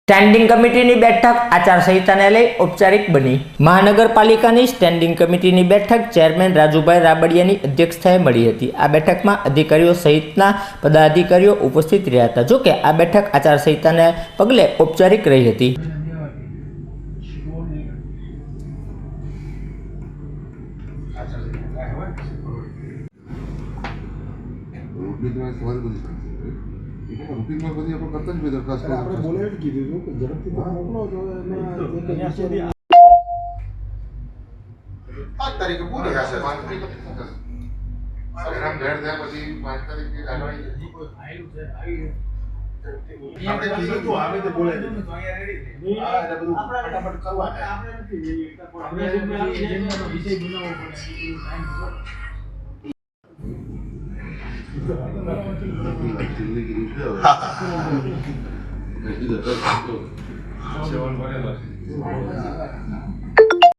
Standing કમિટીની બેઠક આચારસંહિતાને લઈ ઔપચારિક બની। મહાનગરપાલિકાની સ્ટેન્ડિંગ કમિટીની બેઠક ચેરમેન રાજુભાઈ રાબડિયાની અધ્યક્ષતાએ મળી હતી। આ બેઠકમાં અધિકારીઓ સહિતના પદાધિકારીઓ ઉપસ્થિત રહ્યા હતા। જોકે આ બેઠક આચારસંહિતાને પગલે ઔપચારિક રહી હતી। રૂટીન માં બધી આપણે કરતા જ બે દરખાસ્ત આપણે બોલે જ કીધું કે ઝડપથી મોકલો તો એમાં 5 તારીખે પૂરી થશે 5 તારીખે આરામ ઘર થયા પછી 5 તારીખે કાર્યવાહી આવેલું છે આપણે કીધું તો આવે તો બોલે તો અહીંયા રેડી છે આ એટલે બધું ફટાફટ કરવા આપણે નથી આપણે વિષય બનાવવો પડે।